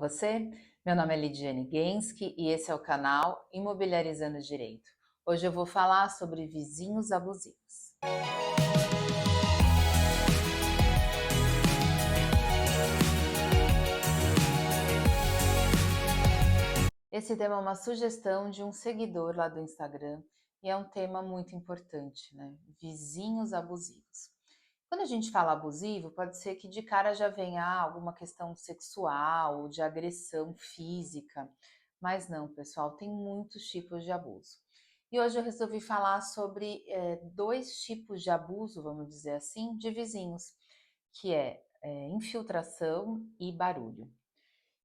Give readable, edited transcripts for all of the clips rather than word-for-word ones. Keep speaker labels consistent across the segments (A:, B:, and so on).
A: você? Meu nome é Lidiane Genski e esse é o canal Imobiliarizando Direito. Hoje eu vou falar sobre vizinhos abusivos. Esse tema é uma sugestão de um seguidor lá do Instagram e é um tema muito importante, né? Vizinhos abusivos. Quando a gente fala abusivo, pode ser que de cara já venha alguma questão sexual, de agressão física, mas não, pessoal, tem muitos tipos de abuso. E hoje eu resolvi falar sobre dois tipos de abuso, vamos dizer assim, de vizinhos, que é infiltração e barulho,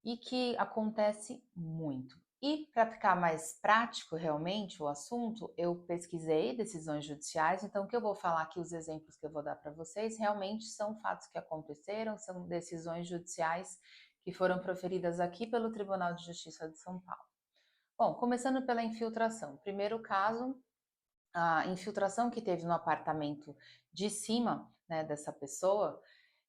A: e que acontece muito. E para ficar mais prático realmente o assunto, eu pesquisei decisões judiciais, então o que eu vou falar aqui, os exemplos que eu vou dar para vocês, realmente são fatos que aconteceram, são decisões judiciais que foram proferidas aqui pelo Tribunal de Justiça de São Paulo. Bom, começando pela infiltração. Primeiro caso, a infiltração que teve no apartamento de cima, né, dessa pessoa,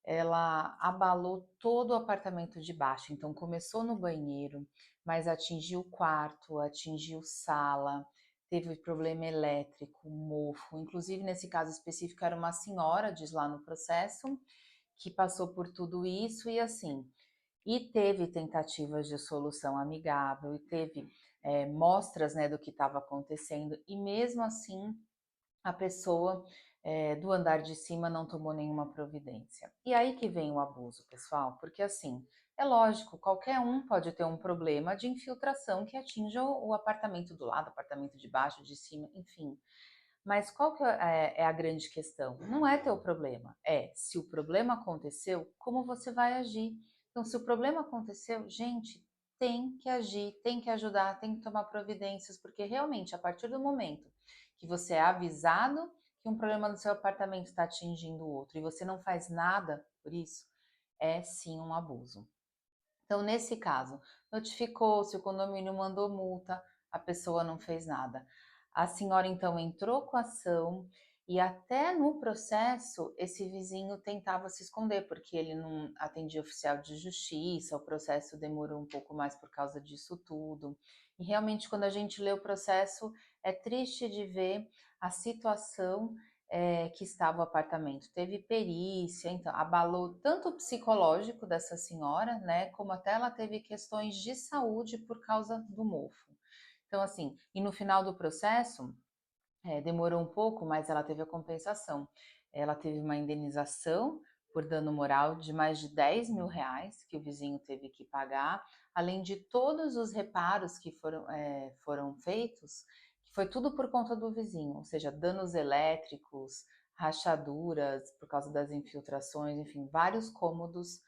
A: ela abalou todo o apartamento de baixo. Então começou no banheiro, mas atingiu o quarto, atingiu sala, teve problema elétrico, mofo. Inclusive, nesse caso específico, era uma senhora, diz lá no processo, que passou por tudo isso e assim, e teve tentativas de solução amigável, e teve mostras, né, do que estava acontecendo, e mesmo assim a pessoa do andar de cima não tomou nenhuma providência. E aí que vem o abuso, pessoal, porque assim, é lógico, qualquer um pode ter um problema de infiltração que atinja o apartamento do lado, apartamento de baixo, de cima, enfim. Mas qual que é a grande questão? Não é teu problema, é se o problema aconteceu, como você vai agir. Então, se o problema aconteceu, gente, tem que agir, tem que ajudar, tem que tomar providências, porque realmente, a partir do momento que você é avisado que um problema no seu apartamento está atingindo o outro e você não faz nada por isso, é sim um abuso. Então, nesse caso, notificou, se o condomínio mandou multa, a pessoa não fez nada. A senhora então entrou com a ação e até no processo esse vizinho tentava se esconder, porque ele não atendia oficial de justiça, o processo demorou um pouco mais por causa disso tudo. E realmente, quando a gente lê o processo, é triste de ver a situação que estava o apartamento. Teve perícia, então abalou tanto o psicológico dessa senhora, né, como até ela teve questões de saúde por causa do mofo. Então, assim, e no final do processo, demorou um pouco, mas ela teve a compensação. Ela teve uma indenização por dano moral de mais de R$ 10.000 que o vizinho teve que pagar, além de todos os reparos que foram feitos, que foi tudo por conta do vizinho, ou seja, danos elétricos, rachaduras por causa das infiltrações, enfim, vários cômodos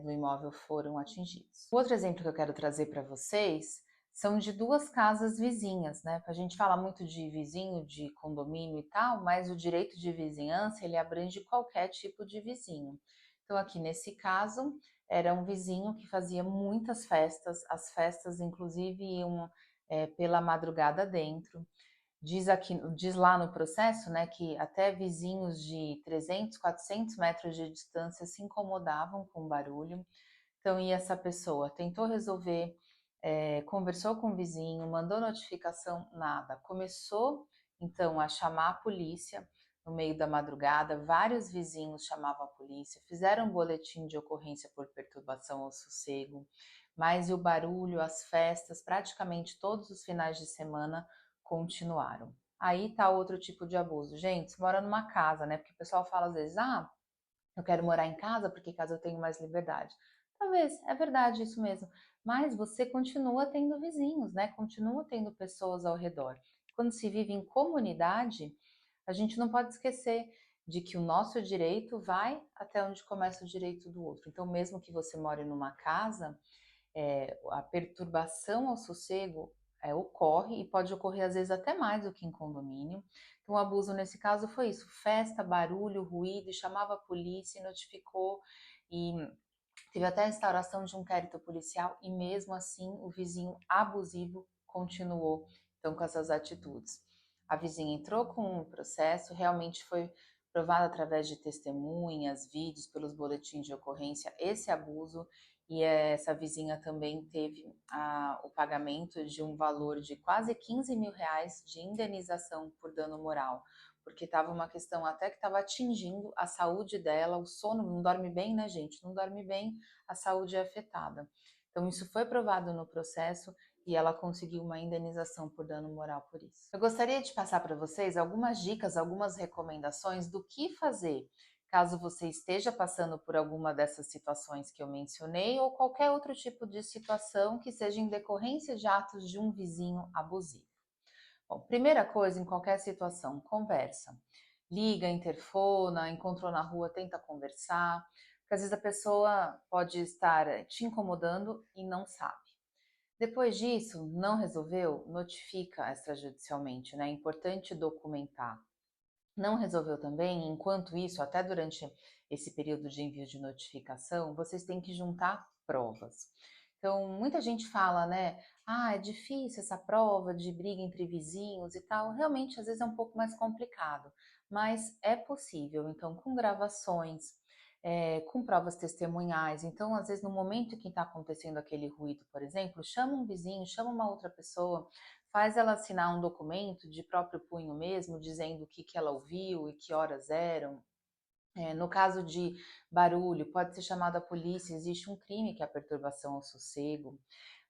A: do imóvel foram atingidos. O outro exemplo que eu quero trazer para vocês são de duas casas vizinhas, né? A gente fala muito de vizinho, de condomínio e tal, mas o direito de vizinhança, ele abrange qualquer tipo de vizinho. Então, aqui nesse caso, era um vizinho que fazia muitas festas, as festas inclusive iam pela madrugada dentro. Diz lá no processo, né, que até vizinhos de 300, 400 metros de distância se incomodavam com o barulho. Então, e essa pessoa tentou resolver, conversou com o vizinho, mandou notificação, nada. Começou, então, a chamar a polícia no meio da madrugada, vários vizinhos chamavam a polícia, fizeram um boletim de ocorrência por perturbação ao sossego, mas o barulho, as festas, praticamente todos os finais de semana continuaram. Aí tá outro tipo de abuso. Gente, você mora numa casa, né? Porque o pessoal fala às vezes, eu quero morar em casa porque casa eu tenho mais liberdade. Talvez, é verdade isso mesmo. Mas você continua tendo vizinhos, né? Continua tendo pessoas ao redor. Quando se vive em comunidade, a gente não pode esquecer de que o nosso direito vai até onde começa o direito do outro. Então, mesmo que você more numa casa, a perturbação ao sossego ocorre e pode ocorrer às vezes até mais do que em condomínio. Então, o abuso nesse caso foi isso: festa, barulho, ruído, e chamava a polícia e notificou, e teve até a instauração de um inquérito policial, e mesmo assim o vizinho abusivo continuou então com essas atitudes. A vizinha entrou com o processo, realmente foi provado através de testemunhas, vídeos, pelos boletins de ocorrência, esse abuso, e essa vizinha também teve o pagamento de um valor de quase R$ 15.000 de indenização por dano moral, porque estava uma questão até que estava atingindo a saúde dela, o sono, não dorme bem, né, gente? Não dorme bem, a saúde é afetada. Então, isso foi provado no processo e ela conseguiu uma indenização por dano moral por isso. Eu gostaria de passar para vocês algumas dicas, algumas recomendações do que fazer caso você esteja passando por alguma dessas situações que eu mencionei ou qualquer outro tipo de situação que seja em decorrência de atos de um vizinho abusivo. Bom, primeira coisa, em qualquer situação, conversa. Liga, interfona, encontrou na rua, tenta conversar, porque às vezes a pessoa pode estar te incomodando e não sabe. Depois disso, não resolveu, notifica extrajudicialmente, né? É importante documentar. Não resolveu também, enquanto isso, até durante esse período de envio de notificação, vocês têm que juntar provas. Então, muita gente fala, né? Ah, é difícil essa prova de briga entre vizinhos e tal. Realmente, às vezes é um pouco mais complicado, mas é possível. Então, com gravações, com provas testemunhais. Então, às vezes, no momento em que está acontecendo aquele ruído, por exemplo, chama um vizinho, chama uma outra pessoa, faz ela assinar um documento de próprio punho mesmo, dizendo o que ela ouviu e que horas eram. No caso de barulho, pode ser chamada a polícia, existe um crime que é a perturbação ao sossego.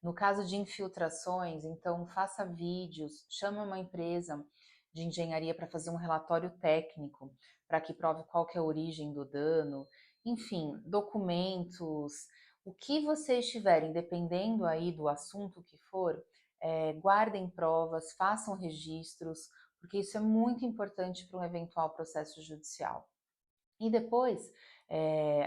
A: No caso de infiltrações, então faça vídeos, chame uma empresa de engenharia para fazer um relatório técnico, para que prove qual que é a origem do dano. Enfim, documentos, o que vocês tiverem, dependendo aí do assunto que for, guardem provas, façam registros, porque isso é muito importante para um eventual processo judicial. E depois,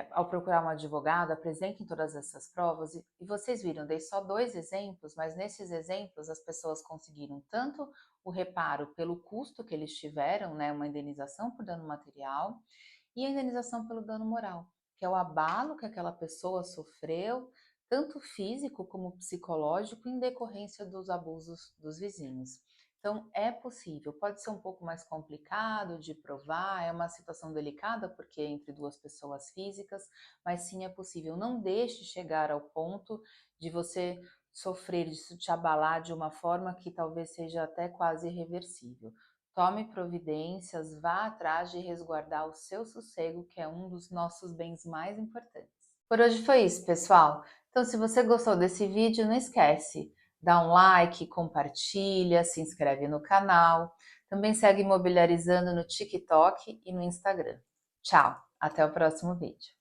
A: ao procurar um advogado, apresentem todas essas provas e vocês viram, dei só 2 exemplos, mas nesses exemplos as pessoas conseguiram tanto o reparo pelo custo que eles tiveram, né, uma indenização por dano material, e a indenização pelo dano moral, que é o abalo que aquela pessoa sofreu, tanto físico como psicológico, em decorrência dos abusos dos vizinhos. Então, é possível, pode ser um pouco mais complicado de provar, é uma situação delicada porque é entre duas pessoas físicas, mas sim é possível. Não deixe chegar ao ponto de você sofrer, disso te abalar de uma forma que talvez seja até quase irreversível. Tome providências, vá atrás de resguardar o seu sossego, que é um dos nossos bens mais importantes. Por hoje foi isso, pessoal. Então, se você gostou desse vídeo, não esquece, dá um like, compartilha, se inscreve no canal. Também segue Imobiliarizando no TikTok e no Instagram. Tchau, até o próximo vídeo.